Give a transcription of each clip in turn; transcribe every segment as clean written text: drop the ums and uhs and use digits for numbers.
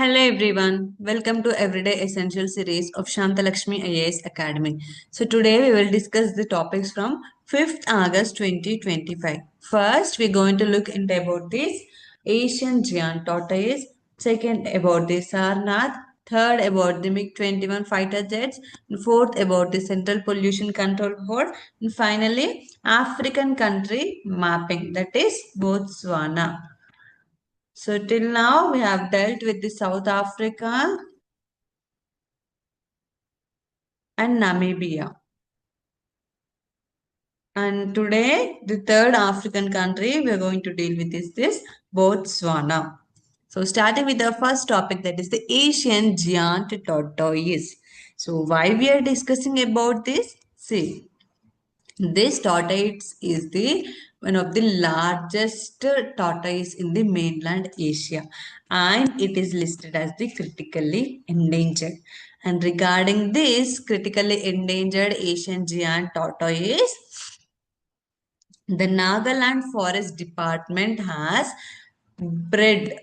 Hello everyone, welcome to Everyday Essential series of Shantha Lakshmi IAS Academy. So today we will discuss the topics from 5th August 2025. First, we're going to look into about this Asian giant tortoise, second about the Sarnath, third about the MiG-21 fighter jets, and fourth about the Central Pollution Control Board, and finally African country mapping, that is Botswana. So till now we have dealt with the South Africa and Namibia. And today the third African country we are going to deal with is this Botswana. So starting with the first topic, that is the Asian giant tortoise. So why we are discussing about this? See, this tortoise is the one of the largest tortoise in the mainland Asia, and it is listed as the critically endangered. And regarding this critically endangered Asian giant tortoise, the Nagaland Forest Department has bred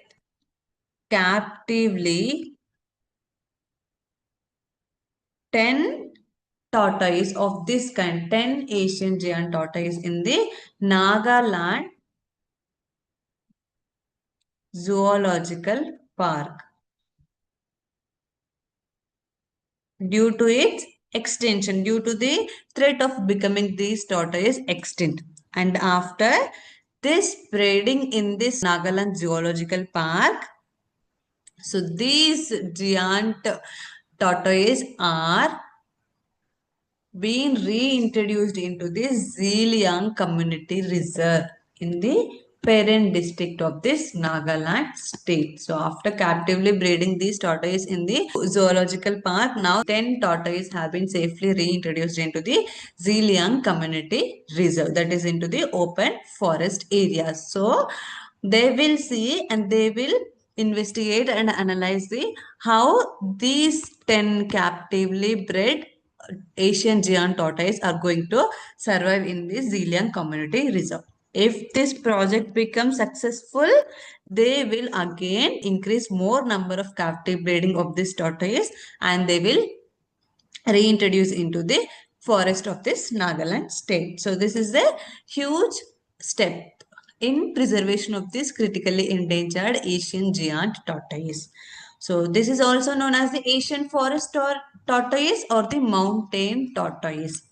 captively 10 tortoise of this kind, 10 Asian giant tortoise in the Nagaland Zoological Park due to its extinction, due to the threat of becoming these tortoise extinct. And after this breeding in this Nagaland Zoological Park, so these giant tortoise are being reintroduced into the Ziliang Community Reserve in the parent district of this Nagaland state. So after captively breeding these tortoises in the zoological park, now 10 tortoises have been safely reintroduced into the Ziliang Community Reserve, that is into the open forest areas. So they will see and they will investigate and analyze the how these 10 captively bred Asian giant tortoise are going to survive in the Ziliang Community Reserve. If this project becomes successful, they will again increase more number of captive breeding of this tortoise and they will reintroduce into the forest of this Nagaland state. So this is a huge step in preservation of this critically endangered Asian giant tortoise. So this is also known as the Asian forest tortoise or the mountain tortoise.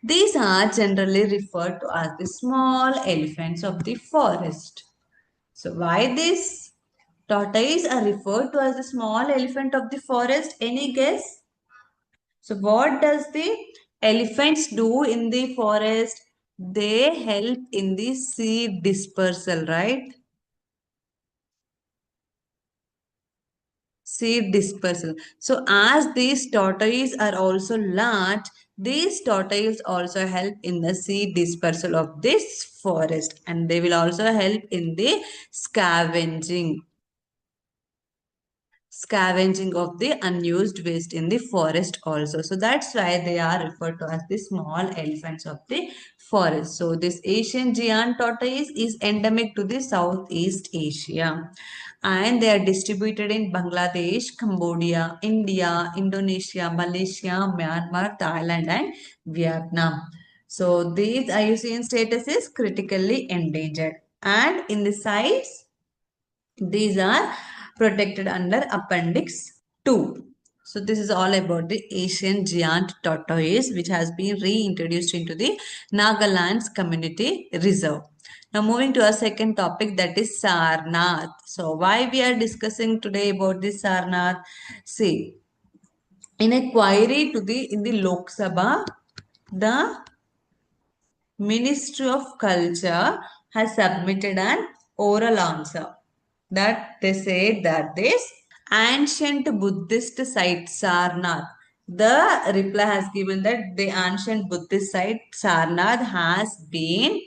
These are generally referred to as the small elephants of the forest. So why these tortoise are referred to as the small elephant of the forest? Any guess? So what does the elephants do in the forest? They help in the seed dispersal, right? Seed dispersal. So as these tortoises are also large, these tortoises also help in the seed dispersal of this forest and they will also help in the scavenging of the unused waste in the forest also. So that's why they are referred to as the small elephants of the forest. So this Asian giant tortoise is endemic to the Southeast Asia and they are distributed in Bangladesh, Cambodia, India, Indonesia, Malaysia, Myanmar, Thailand and Vietnam. So these IUCN status is critically endangered and in the sites these are protected under Appendix 2. So this is all about the Asian giant tortoise which has been reintroduced into the Nagaland's community reserve. Now moving to our second topic, that is Sarnath. So why we are discussing today about this Sarnath? See, in a query to the in the Lok Sabha, the Ministry of Culture has submitted an oral answer that they say that this ancient Buddhist site Sarnath, the reply has given that the ancient Buddhist site Sarnath has been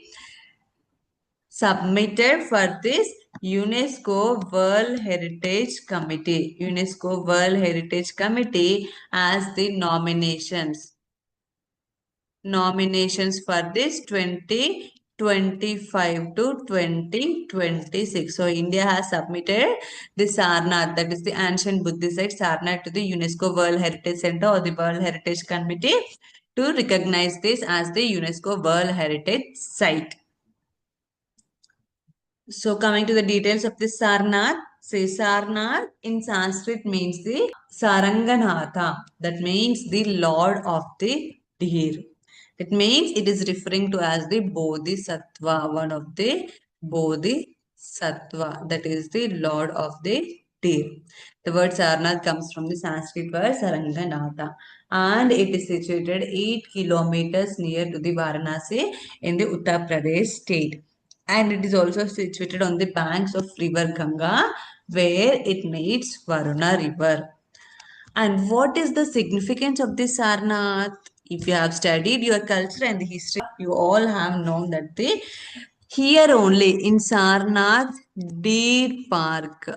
submitted for this UNESCO World Heritage Committee as the nominations for this 20 2025 to 2026. So India has submitted the Sarnath, that is the ancient Buddhist site Sarnath, to the UNESCO World Heritage Center or the World Heritage Committee to recognize this as the UNESCO World Heritage Site. So coming to the details of this Sarnath, say Sarnath in Sanskrit means the Saranganatha, that means the Lord of the Deer. It means it is referring to as the Bodhisattva, one of the Bodhisattva, that is the Lord of the Deer. The word Sarnath comes from the Sanskrit word Saranganatha, and it is situated 8 kilometers near to the Varanasi in the Uttar Pradesh state, and it is also situated on the banks of river Ganga where it meets Varuna river. And what is the significance of this Sarnath? If you have studied your culture and the history, you all have known that the here only in Sarnath Deer Park,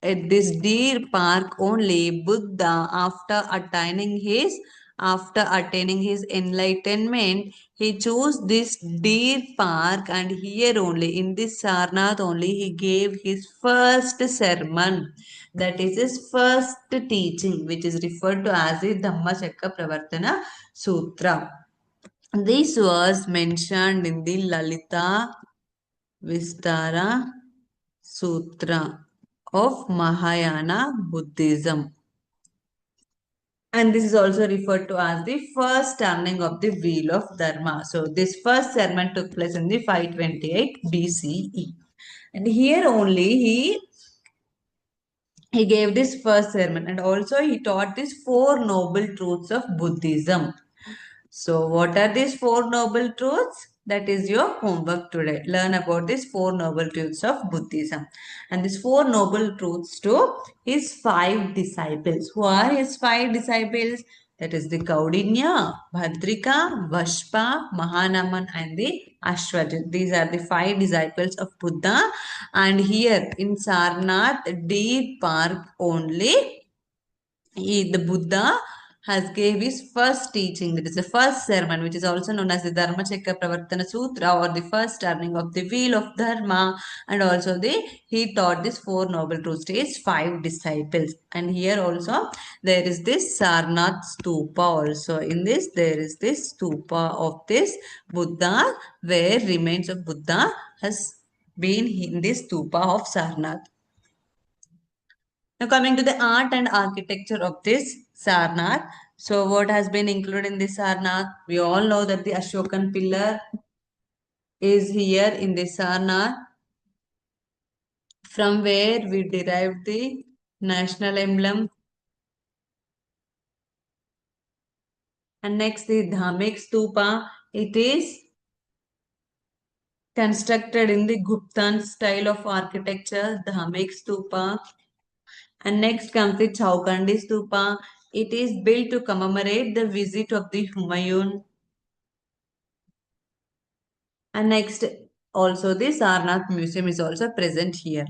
at this deer park only, Buddha, after attaining his enlightenment, he chose this deer park, and here only in this Sarnath only he gave his first sermon. That is his first teaching, which is referred to as the Dhammacakka Pravartana Sutra. This was mentioned in the Lalita Vistara Sutra of Mahayana Buddhism. And this is also referred to as the first turning of the wheel of Dharma. So this first sermon took place in the 528 BCE. And here only he gave this first sermon, and also he taught these four noble truths of Buddhism. So what are these four noble truths? That is your homework today. Learn about these four noble truths of Buddhism. And these four noble truths to his five disciples. Who are his five disciples? That is the Kaudinya, Bhadrika, Vashpa, Mahanaman, and the Ashwajit. These are the five disciples of Buddha. And here in Sarnath Deer Park only, the Buddha has gave his first teaching, that is the first sermon, which is also known as the Dhammacakka Pravartana Sutra, or the first turning of the wheel of Dharma, and also he taught these four noble truths to his five disciples. And here also there is this Sarnath Stupa also. In this there is this stupa of this Buddha, where remains of Buddha has been in this stupa of Sarnath. Now coming to the art and architecture of this Sarnath. So what has been included in this Sarnath? We all know that the Ashokan pillar is here in this Sarnath, from where we derived the national emblem. And next the Dhamek Stupa. It is constructed in the Guptan style of architecture, Dhamek Stupa. And next comes the Chaukandi Stupa. It is built to commemorate the visit of the Humayun. And next, also the Sarnath Museum is also present here.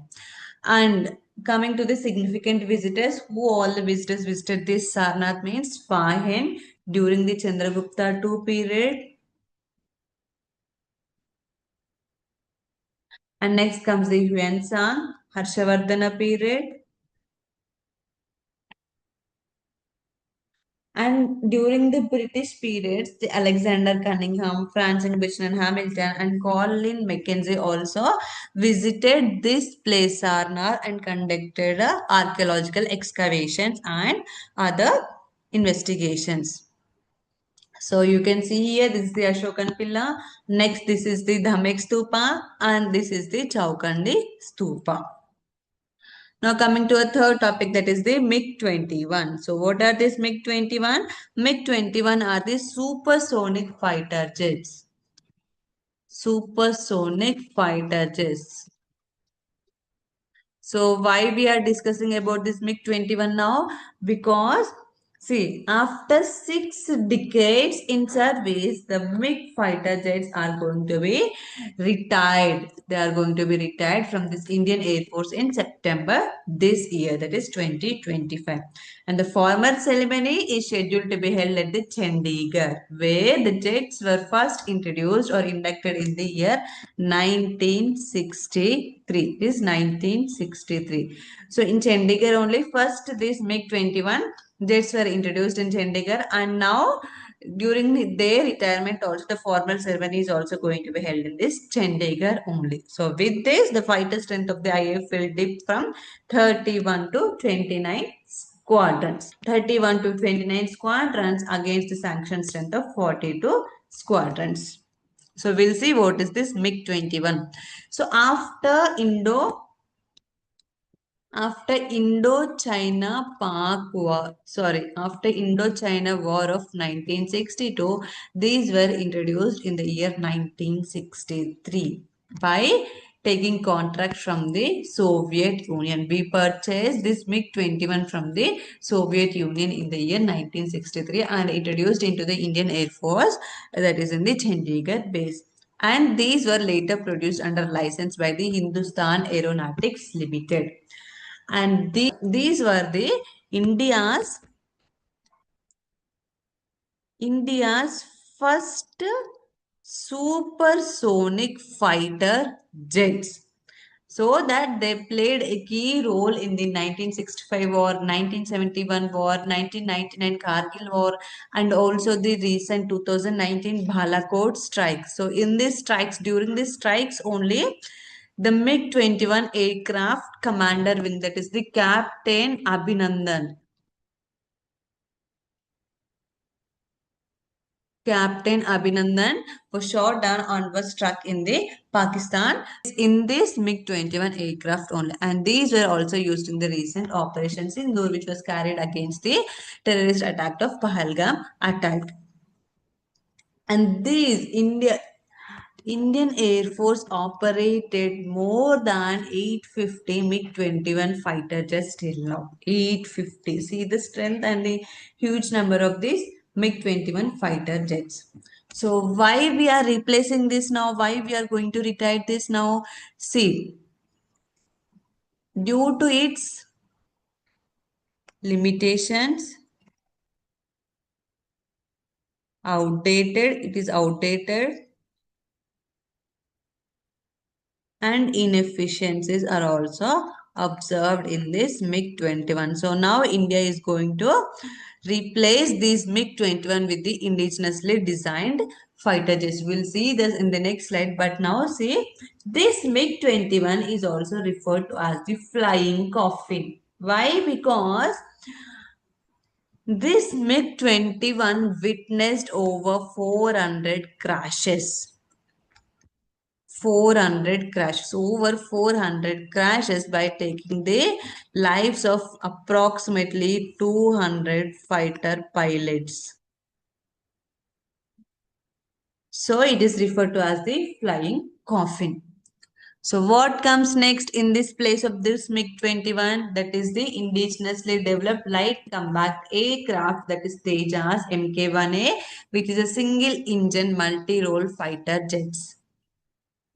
And coming to the significant visitors, who all the visitors visited this Sarnath means Fahen during the Chandragupta II period. And next comes the Huan San, Harshavardhana period. And during the British periods, the Alexander Cunningham, Francis Buchanan Hamilton, and Colin Mackenzie also visited this place Sarnath and conducted archaeological excavations and other investigations. So you can see here, this is the Ashokan Pilla. Next, this is the Dhamek Stupa, and this is the Chaukandi Stupa. Now coming to a third topic, that is the MiG-21. So what are these MiG-21? MiG-21 are the supersonic fighter jets. Supersonic fighter jets. So why we are discussing about this MiG-21 now? Because See, after 6 decades in service, the MiG fighter jets are going to be retired. They are going to be retired from this Indian Air Force in September this year, that is 2025. And the formal ceremony is scheduled to be held at the Chandigarh, where the jets were first introduced or inducted in the year 1963. This is 1963. So in Chandigarh only first this MiG-21 jets were introduced in Chandigarh, and now during their retirement also the formal ceremony is also going to be held in this Chandigarh only. So with this the fighter strength of the IAF will dip from 31 to 29 squadrons. 31 to 29 squadrons against the sanctioned strength of 42 squadrons. So we'll see what is this MiG-21. So after Indo-China War of 1962, these were introduced in the year 1963 by taking contract from the Soviet Union. We purchased this MiG-21 from the Soviet Union in the year 1963 and introduced into the Indian Air Force, that is in the Chandigarh base. And these were later produced under license by the Hindustan Aeronautics Limited. And these were the India's India's first supersonic fighter jets. So that they played a key role in the 1965 war, 1971 war, 1999 Kargil war, and also the recent 2019 Balakot strike. So in these strikes, during these strikes only, the MiG-21 aircraft commander wing, that is the Captain Abhinandan. Captain Abhinandan was shot down and was struck in the Pakistan in this MiG-21 aircraft only. And these were also used in the recent Operation Sindoor, which was carried against the terrorist attack of Pahalgam attack. And these Indian Air Force operated more than 850 MiG-21 fighter jets till now. 850. See the strength and the huge number of these MiG-21 fighter jets. So why we are replacing this now? Why we are going to retire this now? See, due to its limitations, it is outdated, and inefficiencies are also observed in this MiG-21. So now India is going to replace these MiG-21 with the indigenously designed fighter jets. We'll see this in the next slide. But now see, this MiG-21 is also referred to as the flying coffin. Why? Because this MiG-21 witnessed over 400 crashes. 400 crashes, over 400 crashes, by taking the lives of approximately 200 fighter pilots. So it is referred to as the flying coffin. So what comes next in this place of this MiG-21? That is the indigenously developed light combat aircraft, that is Tejas Mk1A, which is a single engine multi-role fighter jets.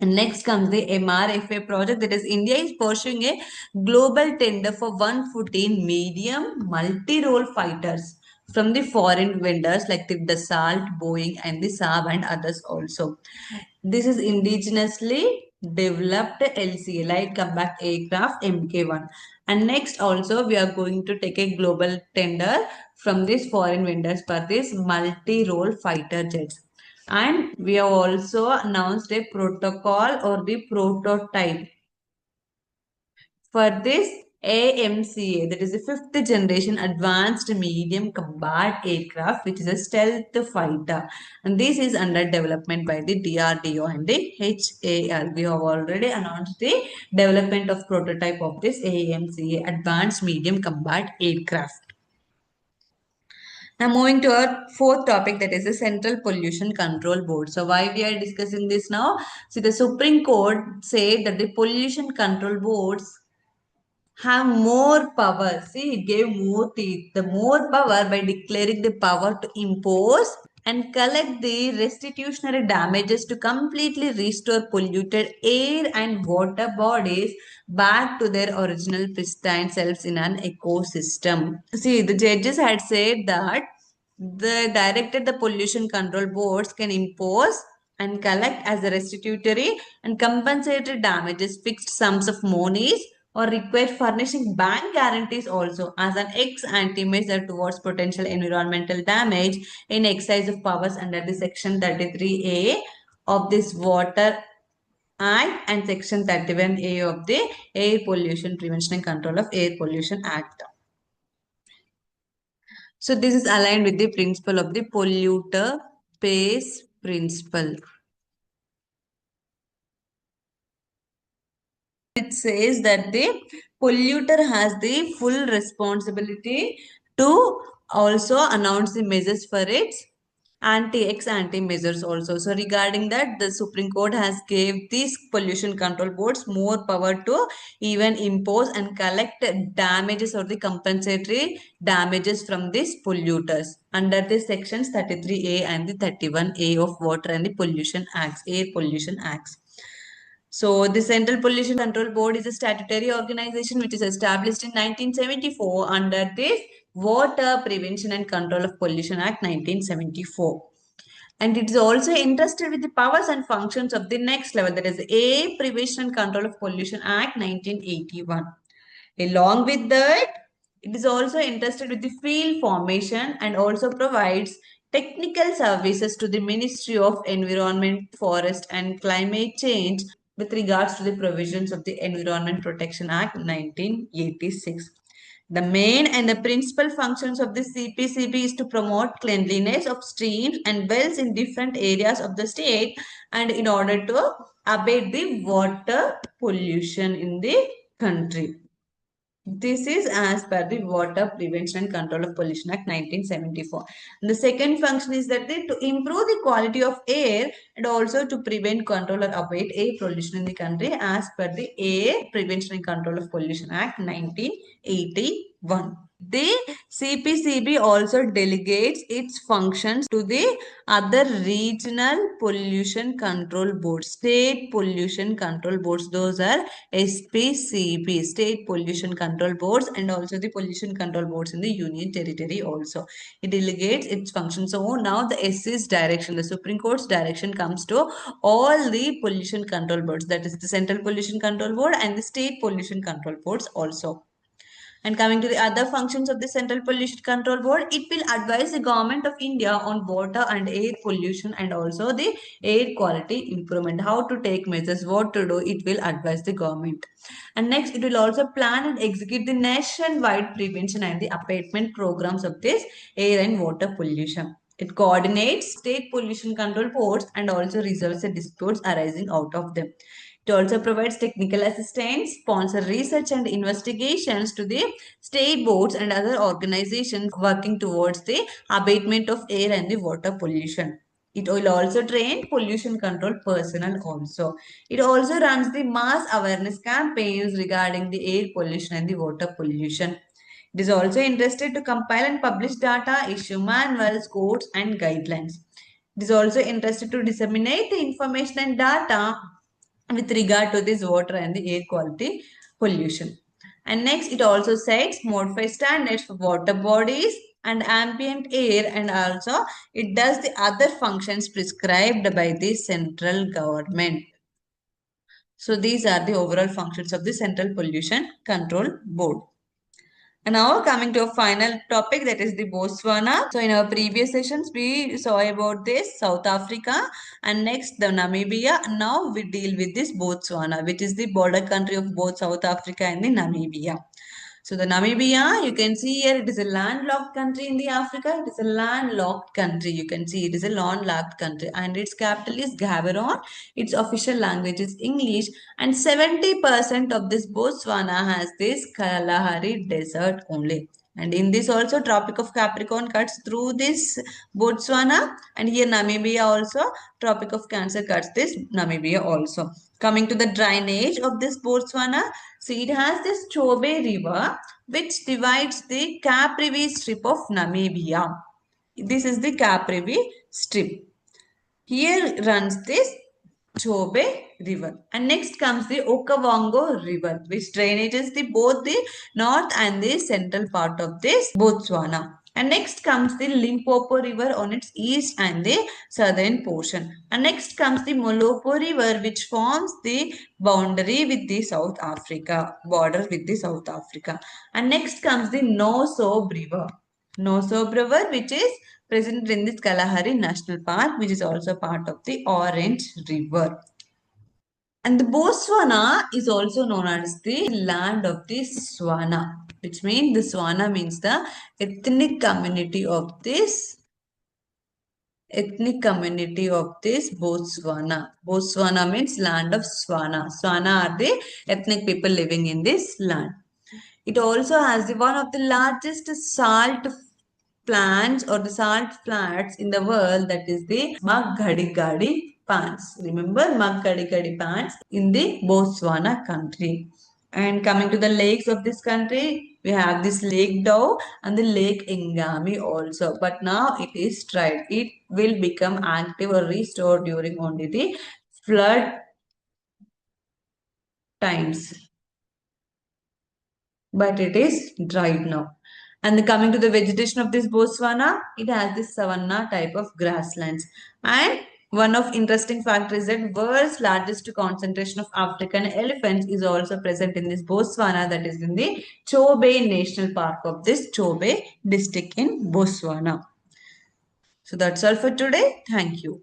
And next comes the MRFA project, that is India is pursuing a global tender for 114 medium multi-role fighters from the foreign vendors like the Dassault, Boeing and the Saab and others also. This is indigenously developed LCA, light combat aircraft Mk1. And next also we are going to take a global tender from these foreign vendors for this multi-role fighter jets. And we have also announced a protocol or the prototype for this AMCA, that is the fifth generation advanced medium combat aircraft, which is a stealth fighter. And this is under development by the DRDO and the HAL. We have already announced the development of prototype of this AMCA, advanced medium combat aircraft. Now moving to our fourth topic, that is the Central Pollution Control Board. So why we are discussing this now? See, the Supreme Court said that the pollution control boards have more power. See, it gave more teeth. The more power by declaring the power to impose and collect the restitutionary damages to completely restore polluted air and water bodies back to their original pristine selves in an ecosystem. See, the judges had said that the pollution control boards can impose and collect as a restitutory and compensatory damages fixed sums of monies or require furnishing bank guarantees also as an ex ante measure towards potential environmental damage in exercise of powers under the section 33A of this Water Act and section 31A of the Air Pollution Prevention and Control of Air Pollution Act. So this is aligned with the principle of the polluter pays principle. It says that the polluter has the full responsibility to also announce the measures for its anti measures also. So regarding that, the Supreme Court has gave these pollution control boards more power to even impose and collect damages or the compensatory damages from these polluters under the sections 33A and the 31A of Water and the Pollution Acts, Air Pollution Acts. So, the Central Pollution Control Board is a statutory organization which is established in 1974 under the Water Prevention and Control of Pollution Act 1974. And it is also entrusted with the powers and functions of the next level, that is A Prevention and Control of Pollution Act 1981. Along with that, it is also entrusted with the field formation and also provides technical services to the Ministry of Environment, Forest and Climate Change with regards to the provisions of the Environment Protection Act 1986. The main and the principal functions of the CPCB is to promote cleanliness of streams and wells in different areas of the state and in order to abate the water pollution in the country. This is as per the Water Prevention and Control of Pollution Act 1974. And the second function is that to improve the quality of air and also to prevent, control or abate air pollution in the country as per the Air Prevention and Control of Pollution Act 1981. The CPCB also delegates its functions to the other regional pollution control boards, state pollution control boards. Those are SPCB, state pollution control boards, and also the pollution control boards in the union territory also. It delegates its functions. So now the SC's direction, the Supreme Court's direction comes to all the pollution control boards, that is the Central Pollution Control Board and the state pollution control boards also. And coming to the other functions of the Central Pollution Control Board, it will advise the Government of India on water and air pollution and also the air quality improvement. How to take measures, what to do, it will advise the government. And next, it will also plan and execute the nationwide prevention and the abatement programs of this air and water pollution. It coordinates state pollution control boards and also resolves the disputes arising out of them. It also provides technical assistance, sponsor research and investigations to the state boards and other organizations working towards the abatement of air and the water pollution. It will also train pollution control personnel also. It also runs the mass awareness campaigns regarding the air pollution and the water pollution. It is also interested to compile and publish data, issue manuals, codes and guidelines. It is also interested to disseminate the information and data with regard to this water and the air quality pollution. And next, it also sets modified standards for water bodies and ambient air, and also it does the other functions prescribed by the central government. So these are the overall functions of the Central Pollution Control Board. And now coming to a final topic, that is the Botswana. So in our previous sessions, we saw about this South Africa and next the Namibia. Now we deal with this Botswana, which is the border country of both South Africa and the Namibia. So the Namibia, you can see here, it is a landlocked country in the Africa. It is a landlocked country. You can see it is a landlocked country and its capital is Gaborone. Its official language is English and 70% of this Botswana has this Kalahari Desert only. And in this also Tropic of Capricorn cuts through this Botswana, and here Namibia also Tropic of Cancer cuts this Namibia also. Coming to the drainage of this Botswana, so it has this Chobe River which divides the Caprivi strip of Namibia. This is the Caprivi strip. Here runs this Chobe River. And next comes the Okavango River, which drainages both the north and the central part of this Botswana. And next comes the Limpopo River on its east and the southern portion. And next comes the Molopo River, which forms the boundary with the South Africa, border with the South Africa. And next comes the Nosob River. Nosob River, which is present in this Kalahari National Park, which is also part of the Orange River. And the Botswana is also known as the land of the Swana, which means the Swana means the ethnic community of this Botswana. Botswana means land of Swana. Swana are the ethnic people living in this land. It also has one of the largest salt plants or the salt flats in the world, that is the Maghadigadi pans. Remember Maghadigadi pans in the Botswana country. And coming to the lakes of this country, we have this Lake Dow and the Lake Ngami also. But now it is dried. It will become active or restored during only the flood times. But it is dried now. And coming to the vegetation of this Botswana, it has this savanna type of grasslands. And one of interesting factor is that world's largest concentration of African elephants is also present in this Botswana, that is in the Chobe National Park of this Chobe district in Botswana. So that's all for today. Thank you.